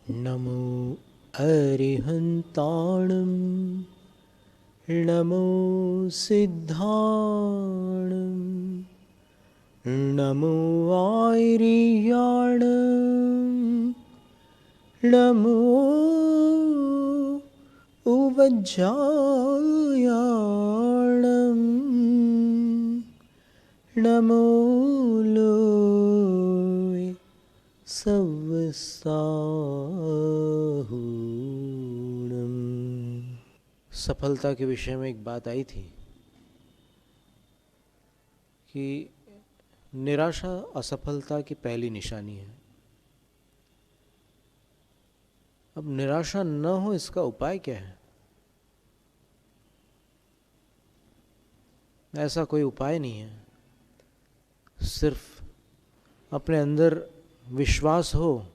नमो अरिहन्ताणं नमो सिद्धाणं नमो आयर्याणं नमो उवज्जायाणं नमो लोय सव्वसाहूणम्। सफलता के विषय में एक बात आई थी कि निराशा असफलता की पहली निशानी है। अब निराशा न हो इसका उपाय क्या है? ऐसा कोई उपाय नहीं है, सिर्फ अपने अंदर विश्वास हो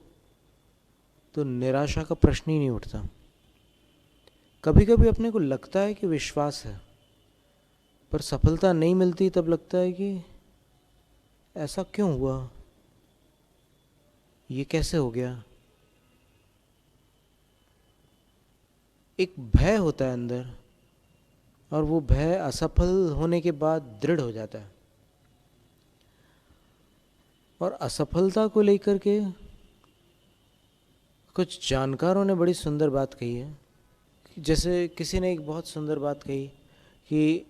तो निराशा का प्रश्न ही नहीं उठता। कभी कभी अपने को लगता है कि विश्वास है, पर सफलता नहीं मिलती, तब लगता है कि ऐसा क्यों हुआ, ये कैसे हो गया। एक भय होता है अंदर, और वो भय असफल होने के बाद दृढ़ हो जाता है। और असफलता को लेकर के कुछ जानकारों ने बड़ी सुंदर बात कही है। जैसे किसी ने एक बहुत सुंदर बात कही कि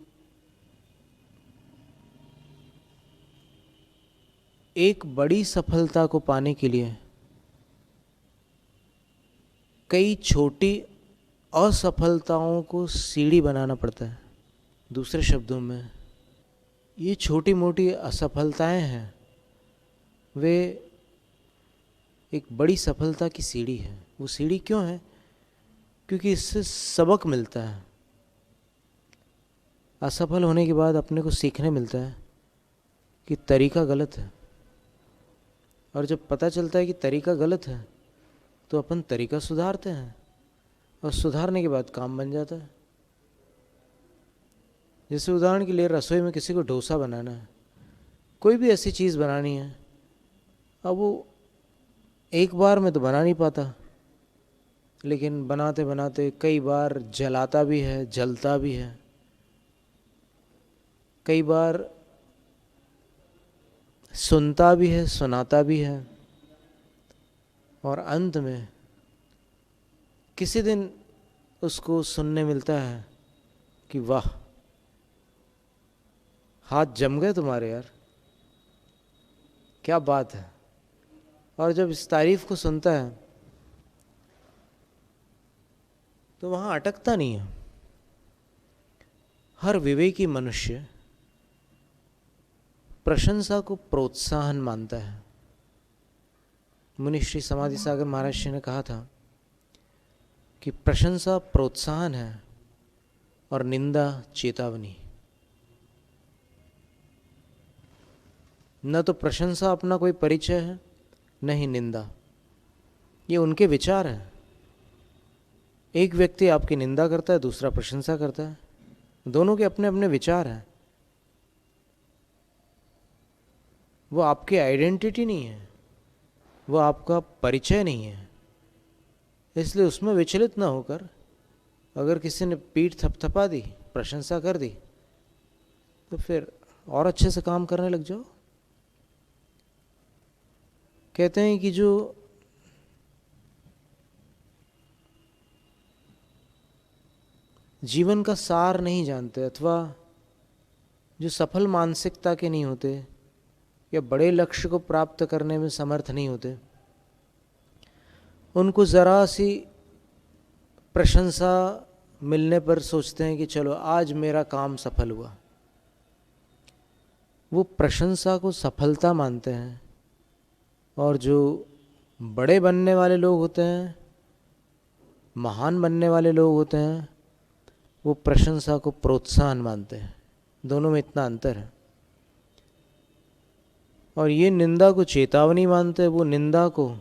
एक बड़ी सफलता को पाने के लिए कई छोटी असफलताओं को सीढ़ी बनाना पड़ता है। दूसरे शब्दों में, ये छोटी मोटी असफलताएं हैं, वे एक बड़ी सफलता की सीढ़ी है। वो सीढ़ी क्यों है? क्योंकि इससे सबक मिलता है। असफल होने के बाद अपने को सीखने मिलता है कि तरीका गलत है, और जब पता चलता है कि तरीका गलत है तो अपन तरीका सुधारते हैं, और सुधारने के बाद काम बन जाता है। जैसे उदाहरण के लिए रसोई में किसी को डोसा बनाना है, कोई भी ऐसी चीज़ बनानी है, अब वो एक बार में तो बना नहीं पाता, लेकिन बनाते बनाते कई बार जलाता भी है, जलता भी है, कई बार सुनता भी है, सुनाता भी है, और अंत में किसी दिन उसको सुनने मिलता है कि वाह, हाथ जम गए तुम्हारे यार, क्या बात है। और जब इस तारीफ को सुनता है तो वहाँ अटकता नहीं है। हर विवेकी मनुष्य प्रशंसा को प्रोत्साहन मानता है। मुनि श्री समाधि सागर महाराज जी ने कहा था कि प्रशंसा प्रोत्साहन है और निंदा चेतावनी। न तो प्रशंसा अपना कोई परिचय है, न ही निंदा। ये उनके विचार हैं। एक व्यक्ति आपकी निंदा करता है, दूसरा प्रशंसा करता है, दोनों के अपने अपने विचार हैं। वो आपकी आइडेंटिटी नहीं है, वो आपका परिचय नहीं है। इसलिए उसमें विचलित ना होकर, अगर किसी ने पीठ थपथपा दी, प्रशंसा कर दी, तो फिर और अच्छे से काम करने लग जाओ। कहते हैं कि जो जीवन का सार नहीं जानते, अथवा जो सफल मानसिकता के नहीं होते, या बड़े लक्ष्य को प्राप्त करने में समर्थ नहीं होते, उनको ज़रा सी प्रशंसा मिलने पर सोचते हैं कि चलो आज मेरा काम सफल हुआ। वो प्रशंसा को सफलता मानते हैं। और जो बड़े बनने वाले लोग होते हैं, महान बनने वाले लोग होते हैं, वो प्रशंसा को प्रोत्साहन मानते हैं। दोनों में इतना अंतर है। और ये निंदा को चेतावनी मानते हैं, वो निंदा को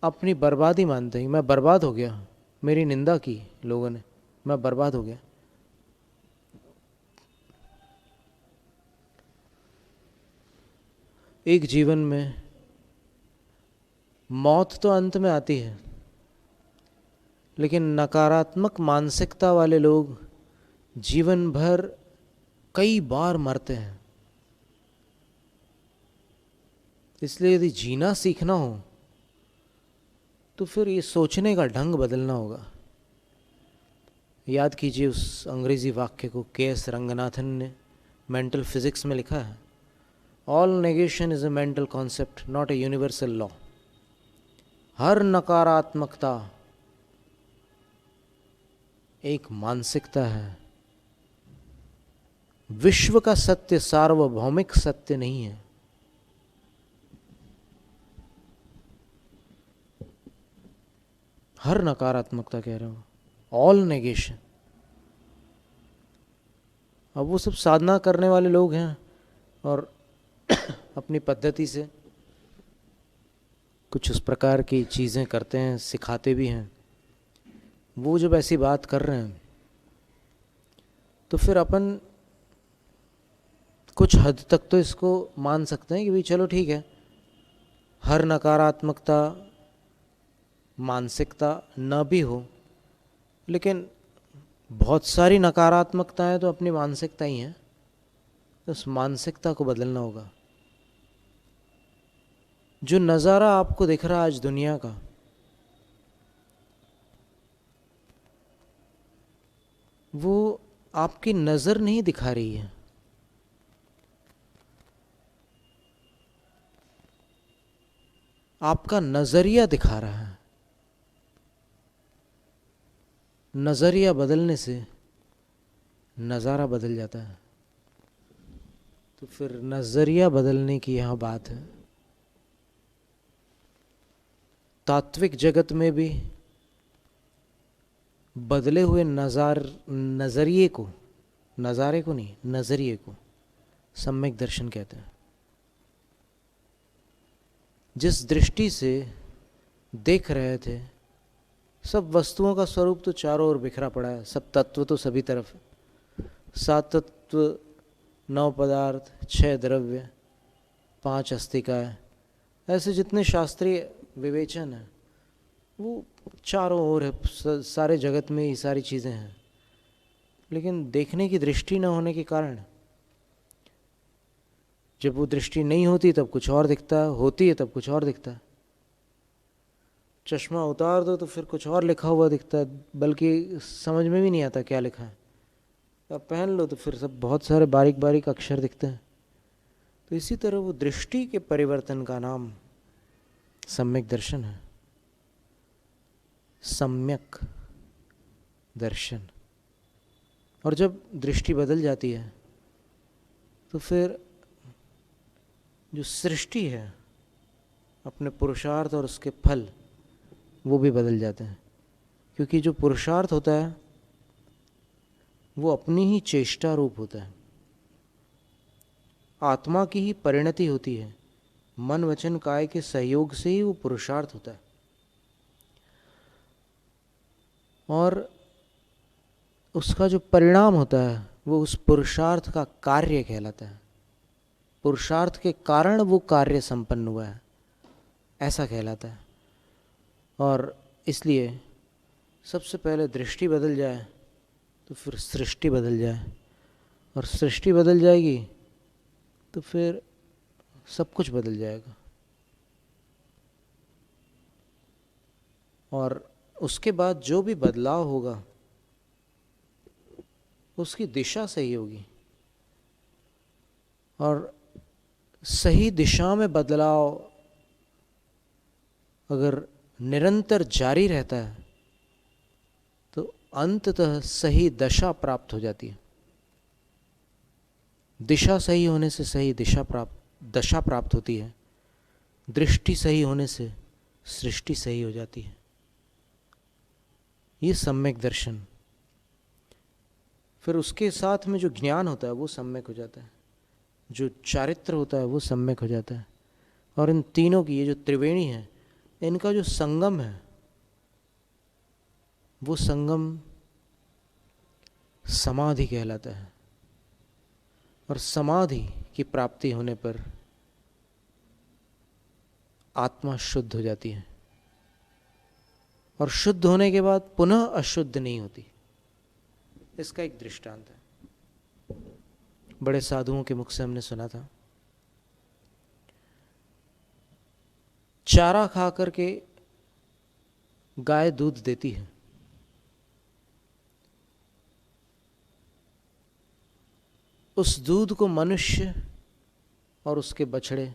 अपनी बर्बादी मानते हैं। मैं बर्बाद हो गया, मेरी निंदा की लोगों ने, मैं बर्बाद हो गया। एक जीवन में मौत तो अंत में आती है, लेकिन नकारात्मक मानसिकता वाले लोग जीवन भर कई बार मरते हैं। इसलिए यदि जीना सीखना हो तो फिर ये सोचने का ढंग बदलना होगा। याद कीजिए उस अंग्रेजी वाक्य को, के.एस. रंगनाथन ने मेंटल फिजिक्स में लिखा है, all negation is a mental concept not a universal law. हर नकारात्मकता एक मानसिकता है, विश्व का सत्य सार्वभौमिक सत्य नहीं है। हर नकारात्मकता कह रहा हूं, ऑल नेगेशन। अब वो सब साधना करने वाले लोग हैं और अपनी पद्धति से कुछ उस प्रकार की चीज़ें करते हैं, सिखाते भी हैं। वो जब ऐसी बात कर रहे हैं तो फिर अपन कुछ हद तक तो इसको मान सकते हैं कि भाई चलो ठीक है, हर नकारात्मकता मानसिकता न भी हो, लेकिन बहुत सारी नकारात्मकताएं तो अपनी मानसिकता ही हैं, तो उस मानसिकता को बदलना होगा। जो नज़ारा आपको दिख रहा है आज दुनिया का, वो आपकी नज़र नहीं दिखा रही है, आपका नज़रिया दिखा रहा है। नज़रिया बदलने से नज़ारा बदल जाता है। तो फिर नज़रिया बदलने की यहाँ बात है। तात्विक जगत में भी बदले हुए नज़ारे को नहीं, नज़रिए को सम्यक दर्शन कहते हैं। जिस दृष्टि से देख रहे थे, सब वस्तुओं का स्वरूप तो चारों ओर बिखरा पड़ा है, सब तत्व तो सभी तरफ है। 7 तत्व, 9 पदार्थ, 6 द्रव्य, 5 अस्तिकाएं, ऐसे जितने शास्त्रीय विवेचन है वो चारों ओर है, सारे जगत में ये सारी चीज़ें हैं। लेकिन देखने की दृष्टि न होने के कारण, जब वो दृष्टि नहीं होती तब कुछ और दिखता है, होती है तब कुछ और दिखता है। चश्मा उतार दो तो फिर कुछ और लिखा हुआ दिखता है, बल्कि समझ में भी नहीं आता क्या लिखा है। अब पहन लो तो फिर सब बहुत सारे बारीक बारीक अक्षर दिखते हैं। तो इसी तरह वो दृष्टि के परिवर्तन का नाम सम्यक दर्शन है। सम्यक दर्शन। और जब दृष्टि बदल जाती है तो फिर जो सृष्टि है, अपने पुरुषार्थ और उसके फल वो भी बदल जाते हैं। क्योंकि जो पुरुषार्थ होता है वो अपनी ही चेष्टा रूप होता है, आत्मा की ही परिणति होती है। मन वचन काय के सहयोग से ही वो पुरुषार्थ होता है। और उसका जो परिणाम होता है वो उस पुरुषार्थ का कार्य कहलाता है। पुरुषार्थ के कारण वो कार्य संपन्न हुआ है, ऐसा कहलाता है। और इसलिए सबसे पहले दृष्टि बदल जाए तो फिर सृष्टि बदल जाए, और सृष्टि बदल जाएगी तो फिर सब कुछ बदल जाएगा। और उसके बाद जो भी बदलाव होगा उसकी दिशा सही होगी। और सही दिशा में बदलाव अगर निरंतर जारी रहता है तो अंततः सही दशा प्राप्त हो जाती है। दिशा सही होने से सही दशा प्राप्त होती है। दृष्टि सही होने से सृष्टि सही हो जाती है। ये सम्यक दर्शन। फिर उसके साथ में जो ज्ञान होता है वो सम्यक हो जाता है, जो चारित्र होता है वो सम्यक हो जाता है। और इन तीनों की ये जो त्रिवेणी है, इनका जो संगम है वो संगम समाधि कहलाता है। और समाधि की प्राप्ति होने पर आत्मा शुद्ध हो जाती है और शुद्ध होने के बाद पुनः अशुद्ध नहीं होती। इसका एक दृष्टांत है, बड़े साधुओं के मुख से हमने सुना था। चारा खा करके गाय दूध देती है, उस दूध को मनुष्य और उसके बछड़े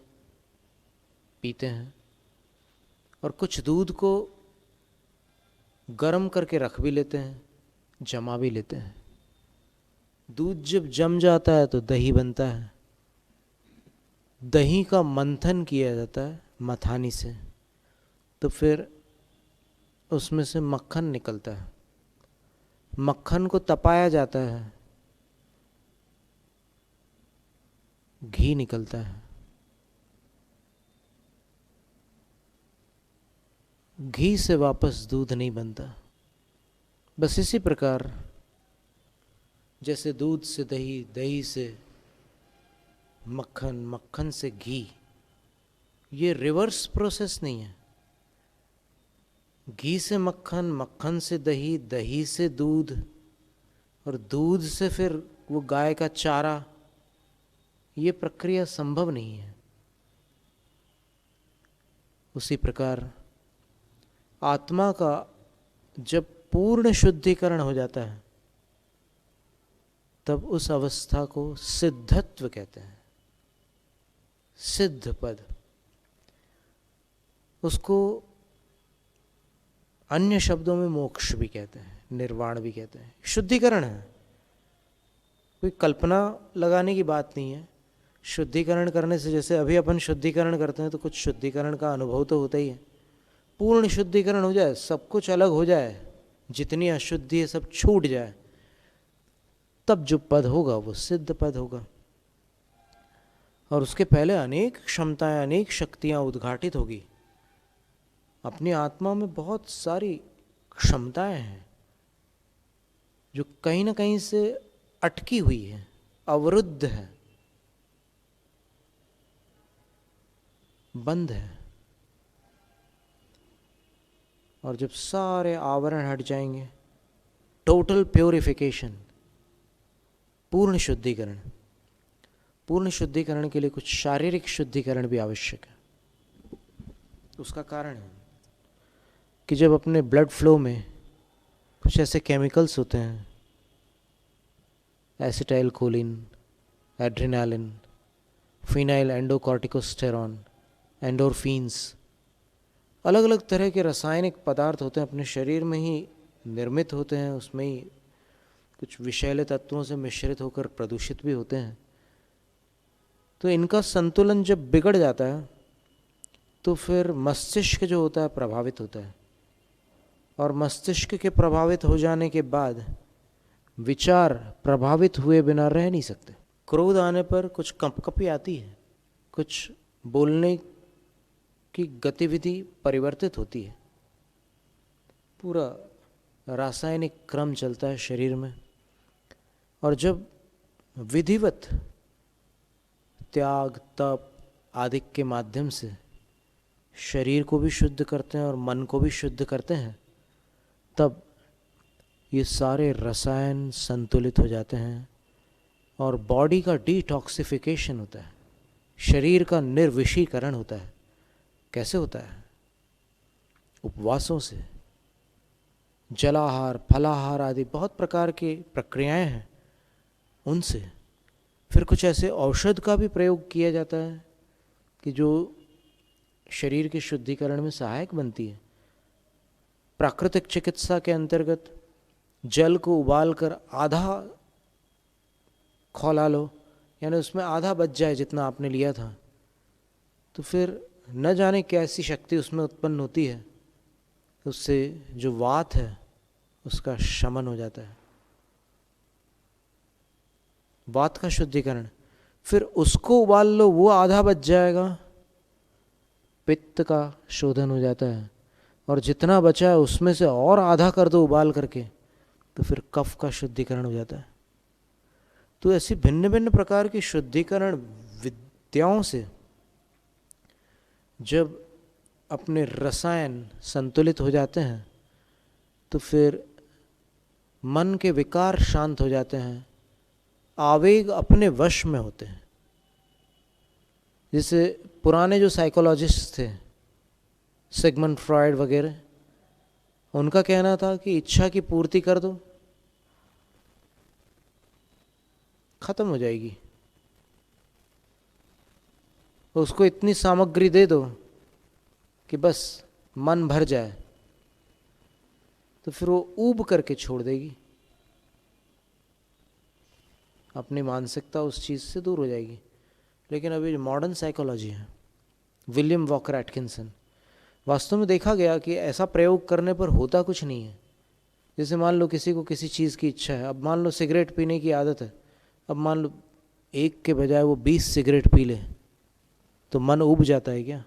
पीते हैं और कुछ दूध को गर्म करके रख भी लेते हैं, जमा भी लेते हैं। दूध जब जम जाता है तो दही बनता है। दही का मंथन किया जाता है मथानी से, तो फिर उसमें से मक्खन निकलता है। मक्खन को तपाया जाता है, घी निकलता है। घी से वापस दूध नहीं बनता। बस इसी प्रकार जैसे दूध से दही, दही से मक्खन, मक्खन से घी, ये रिवर्स प्रोसेस नहीं है। घी से मक्खन, मक्खन से दही, दही से दूध और दूध से फिर वो गाय का चारा, ये प्रक्रिया संभव नहीं है। उसी प्रकार आत्मा का जब पूर्ण शुद्धिकरण हो जाता है तब उस अवस्था को सिद्धत्व कहते हैं, सिद्ध पद। उसको अन्य शब्दों में मोक्ष भी कहते हैं, निर्वाण भी कहते हैं। शुद्धिकरण है, कोई कल्पना लगाने की बात नहीं है। शुद्धिकरण करने से, जैसे अभी अपन शुद्धिकरण करते हैं तो कुछ शुद्धिकरण का अनुभव तो होता ही है। पूर्ण शुद्धिकरण हो जाए, सब कुछ अलग हो जाए, जितनी अशुद्धि है सब छूट जाए, तब जो पद होगा वो सिद्ध पद होगा। और उसके पहले अनेक क्षमताएं, अनेक शक्तियां उद्घाटित होगी। अपनी आत्मा में बहुत सारी क्षमताएं हैं जो कहीं ना कहीं से अटकी हुई है, अवरुद्ध है, बंद है। और जब सारे आवरण हट जाएंगे, टोटल प्योरिफिकेशन, पूर्ण शुद्धिकरण। पूर्ण शुद्धिकरण के लिए कुछ शारीरिक शुद्धिकरण भी आवश्यक है। उसका कारण है कि जब अपने ब्लड फ्लो में कुछ ऐसे केमिकल्स होते हैं, acetylcholine, adrenaline, phenyl endocorticosterone, endorphins, अलग अलग तरह के रासायनिक पदार्थ होते हैं, अपने शरीर में ही निर्मित होते हैं, उसमें ही कुछ विषैले तत्वों से मिश्रित होकर प्रदूषित भी होते हैं। तो इनका संतुलन जब बिगड़ जाता है तो फिर मस्तिष्क जो होता है प्रभावित होता है, और मस्तिष्क के प्रभावित हो जाने के बाद विचार प्रभावित हुए बिना रह नहीं सकते। क्रोध आने पर कुछ कंपकपी आती है, कुछ बोलने की गतिविधि परिवर्तित होती है, पूरा रासायनिक क्रम चलता है शरीर में। और जब विधिवत त्याग, तप आदि के माध्यम से शरीर को भी शुद्ध करते हैं और मन को भी शुद्ध करते हैं, तब ये सारे रसायन संतुलित हो जाते हैं और बॉडी का डिटॉक्सिफिकेशन होता है, शरीर का निर्विषीकरण होता है। कैसे होता है? उपवासों से, जलाहार, फलाहार आदि बहुत प्रकार की प्रक्रियाएं हैं, उनसे। फिर कुछ ऐसे औषध का भी प्रयोग किया जाता है कि जो शरीर के शुद्धिकरण में सहायक बनती है। प्राकृतिक चिकित्सा के अंतर्गत जल को उबालकर आधा खौला लो, यानी उसमें आधा बच जाए जितना आपने लिया था, तो फिर न जाने कैसी शक्ति उसमें उत्पन्न होती है, उससे जो वात है उसका शमन हो जाता है, वात का शुद्धिकरण। फिर उसको उबाल लो, वो आधा बच जाएगा, पित्त का शोधन हो जाता है, और जितना बचा है उसमें से और आधा कर दो उबाल करके, तो फिर कफ का शुद्धिकरण हो जाता है। तो ऐसी भिन्न भिन्न प्रकार की शुद्धिकरण विद्याओं से जब अपने रसायन संतुलित हो जाते हैं तो फिर मन के विकार शांत हो जाते हैं, आवेग अपने वश में होते हैं। जैसे पुराने जो साइकोलॉजिस्ट थे, सिगमंड फ्रॉयड वगैरह, उनका कहना था कि इच्छा की पूर्ति कर दो, खत्म हो जाएगी। उसको इतनी सामग्री दे दो कि बस मन भर जाए, तो फिर वो ऊब करके छोड़ देगी, अपनी मानसिकता उस चीज़ से दूर हो जाएगी। लेकिन अभी जो मॉडर्न साइकोलॉजी है, विलियम वॉकर एटकिंसन, वास्तव में देखा गया कि ऐसा प्रयोग करने पर होता कुछ नहीं है। जैसे मान लो किसी को किसी चीज़ की इच्छा है, अब मान लो सिगरेट पीने की आदत है, अब मान लो एक के बजाय वो 20 सिगरेट पी ले, तो मन उब जाता है क्या?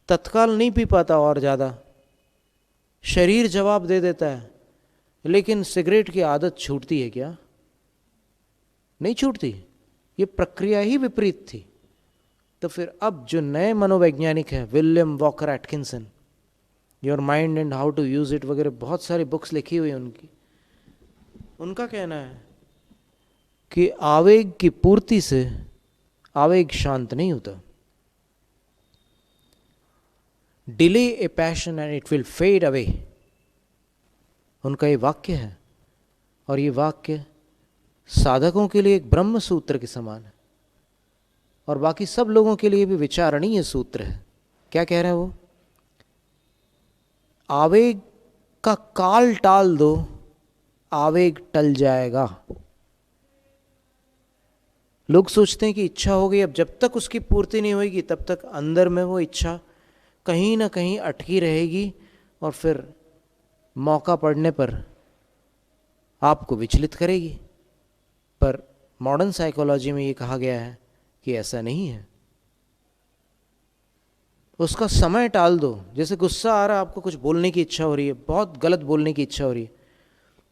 तत्काल नहीं पी पाता, और ज़्यादा शरीर जवाब दे देता है, लेकिन सिगरेट की आदत छूटती है क्या? नहीं छूटती। ये प्रक्रिया ही विपरीत थी। तो फिर अब जो नए मनोवैज्ञानिक हैं, William Walker Atkinson, your mind and how to use it वगैरह, बहुत सारी बुक्स लिखी हुई हैं उनकी, उनका कहना है कि आवेग की पूर्ति से आवेग शांत नहीं होता। Delay a passion and it will fade away, उनका ये वाक्य है। और ये वाक्य साधकों के लिए एक ब्रह्म सूत्र के समान है, और बाकी सब लोगों के लिए भी विचारणीय सूत्र है। क्या कह रहे हैं वो? आवेग का काल टाल दो, आवेग टल जाएगा। लोग सोचते हैं कि इच्छा हो गई, अब जब तक उसकी पूर्ति नहीं होगी तब तक अंदर में वो इच्छा कहीं ना कहीं अटकी रहेगी, और फिर मौका पड़ने पर आपको विचलित करेगी। पर मॉडर्न साइकोलॉजी में ये कहा गया है कि ऐसा नहीं है। उसका समय टाल दो। जैसे गुस्सा आ रहा है, आपको कुछ बोलने की इच्छा हो रही है, बहुत गलत बोलने की इच्छा हो रही है,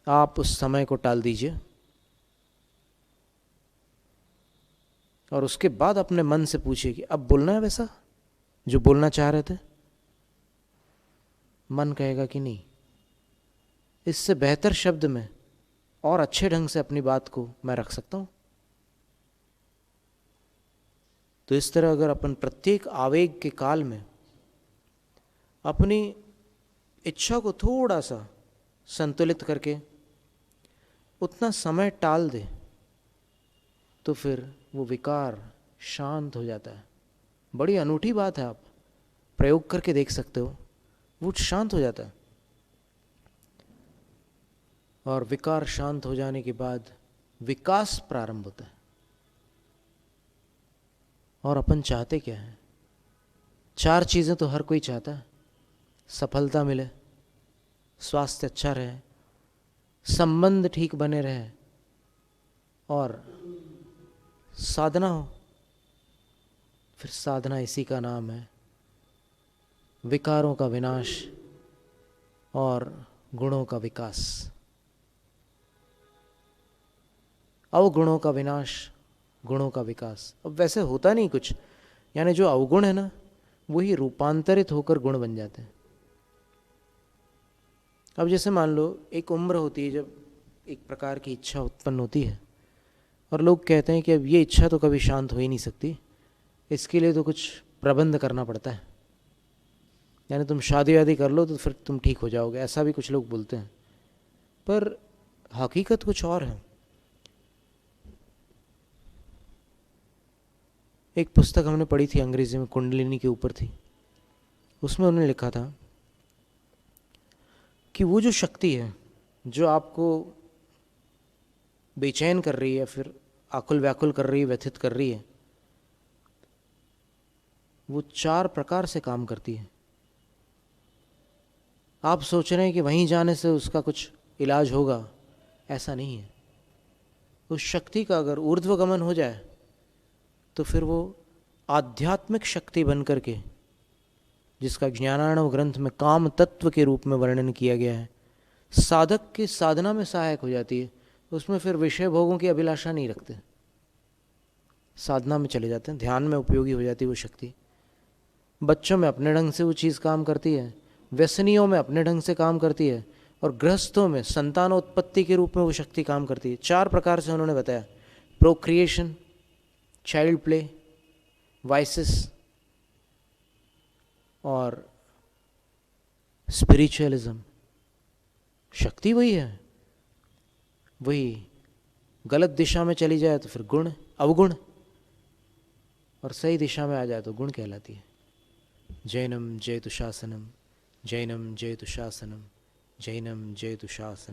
आप उस समय को टाल दीजिए, और उसके बाद अपने मन से पूछिए कि अब बोलना है वैसा जो बोलना चाह रहे थे। मन कहेगा कि नहीं, इससे बेहतर शब्द में और अच्छे ढंग से अपनी बात को मैं रख सकता हूं। तो इस तरह अगर अपन प्रत्येक आवेग के काल में अपनी इच्छा को थोड़ा सा संतुलित करके उतना समय टाल दे, तो फिर वो विकार शांत हो जाता है। बड़ी अनूठी बात है, आप प्रयोग करके देख सकते हो, वो शांत हो जाता है। और विकार शांत हो जाने के बाद विकास प्रारंभ होता है। और अपन चाहते क्या है? 4 चीज़ें तो हर कोई चाहता है। सफलता मिले, स्वास्थ्य अच्छा रहे, संबंध ठीक बने रहे, और साधना हो। फिर साधना इसी का नाम है, विकारों का विनाश और गुणों का विकास। अवगुणों का विनाश, गुणों का विकास। अब वैसे होता नहीं कुछ, यानी जो अवगुण है ना, वही रूपांतरित होकर गुण बन जाते हैं। अब जैसे मान लो एक उम्र होती है जब एक प्रकार की इच्छा उत्पन्न होती है, और लोग कहते हैं कि अब ये इच्छा तो कभी शांत हो ही नहीं सकती, इसके लिए तो कुछ प्रबंध करना पड़ता है, यानी तुम शादी वादी कर लो तो फिर तुम ठीक हो जाओगे, ऐसा भी कुछ लोग बोलते हैं। पर हकीकत कुछ और है। एक पुस्तक हमने पढ़ी थी अंग्रेजी में, कुंडलिनी के ऊपर थी। उसमें उन्होंने लिखा था कि वो जो शक्ति है जो आपको बेचैन कर रही है, फिर आकुल व्याकुल कर रही है, व्यथित कर रही है, वो 4 प्रकार से काम करती है। आप सोच रहे हैं कि वहीं जाने से उसका कुछ इलाज होगा, ऐसा नहीं है। उस शक्ति का अगर ऊर्ध्वगमन हो जाए तो फिर वो आध्यात्मिक शक्ति बन करके, जिसका ज्ञानार्णव ग्रंथ में काम तत्व के रूप में वर्णन किया गया है, साधक की साधना में सहायक हो जाती है। उसमें फिर विषय भोगों की अभिलाषा नहीं रखते, साधना में चले जाते हैं, ध्यान में उपयोगी हो जाती है वो शक्ति। बच्चों में अपने ढंग से वो चीज़ काम करती है, व्यसनियों में अपने ढंग से काम करती है, और गृहस्थों में संतानोत्पत्ति के रूप में वो शक्ति काम करती है। 4 प्रकार से उन्होंने बताया, प्रोक्रिएशन, चाइल्ड प्ले, वाइसेस और स्पिरिचुअलिज्म। शक्ति वही है, वही गलत दिशा में चली जाए तो फिर गुण, अवगुण, और सही दिशा में आ जाए तो गुण कहलाती है। जैनम जयतु शासनम, जैनम जयतु शासनम, जैनम जयतु शासनम।